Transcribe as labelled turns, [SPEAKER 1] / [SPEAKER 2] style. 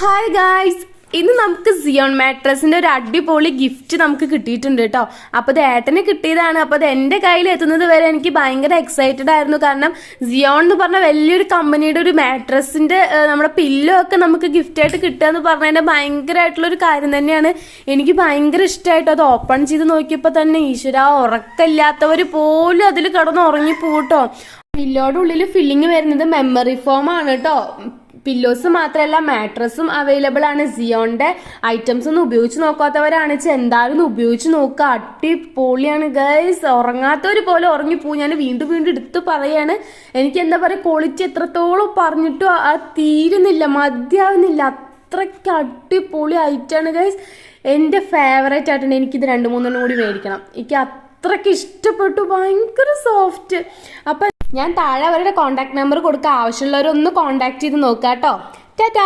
[SPEAKER 1] Hi guys, ഇന്ന് നമുക്ക് Zion മാട്രസിന്റെ ഒരു അടിപൊളി ഗിഫ്റ്റ് നമുക്ക് കിട്ടിയിട്ടുണ്ട് കേട്ടോ. അപ്പോൾ ഇത് ഏട്ടന് കിട്ടിയതാണ്. അപ്പോൾ അത് എൻ്റെ കയ്യിൽ എത്തുന്നത് വരെ എനിക്ക് ഭയങ്കര എക്സൈറ്റഡ് ആയിരുന്നു. കാരണം സിയോൺ എന്ന് പറഞ്ഞ വലിയൊരു കമ്പനിയുടെ ഒരു മാട്രസിന്റെ നമ്മുടെ പില്ലോ ഒക്കെ നമുക്ക് ഗിഫ്റ്റായിട്ട് കിട്ടുക എന്ന് പറഞ്ഞാൽ ഭയങ്കരമായിട്ടുള്ളൊരു കാര്യം തന്നെയാണ്. എനിക്ക് ഭയങ്കര ഇഷ്ടമായിട്ടോ. അത് ഓപ്പൺ ചെയ്ത് നോക്കിയപ്പോൾ തന്നെ ഈശ്വര, ഉറക്കമില്ലാത്തവർ പോലും അതിൽ കിടന്ന് ഉറങ്ങിപ്പോട്ടോ. പില്ലോയുടെ ഉള്ളിൽ ഫില്ലിങ് വരുന്നത് മെമ്മറി ഫോം ആണ് കേട്ടോ. പില്ലോസ് മാത്രമല്ല, മാട്രസും അവൈലബിൾ ആണ്. സിയോണിന്റെ ഐറ്റംസ് ഒന്നും ഉപയോഗിച്ച് നോക്കാത്തവരാണ് എന്തായാലും ഉപയോഗിച്ച് നോക്കുക. അടിപൊളിയാണ് ഗൈസ്. ഉറങ്ങാത്തവർ പോലെ ഉറങ്ങിപ്പോവും. ഞാൻ വീണ്ടും വീണ്ടും എടുത്ത് പറയാണ്. എനിക്ക് എന്താ പറയുക, ക്വാളിറ്റി എത്രത്തോളം പറഞ്ഞിട്ടും തീരുന്നില്ല, മതിയാവുന്നില്ല. അത്രയ്ക്ക് അടിപൊളി ഐറ്റമാണ് ഗൈസ്. എൻ്റെ ഫേവറേറ്റ് ആയിട്ടുണ്ട്. എനിക്കിത് 2-3 കൂടി മേടിക്കണം. എനിക്ക് അത്രയ്ക്ക് ഇഷ്ടപ്പെട്ടു. ഭയങ്കര സോഫ്റ്റ്. അപ്പം ഞാൻ താഴെ അവരുടെ കോൺടാക്ട് നമ്പർ കൊടുക്കുക. ആവശ്യമുള്ളവരൊന്ന് കോൺടാക്ട് ചെയ്ത് നോക്കാം കേട്ടോ. ടാറ്റാ.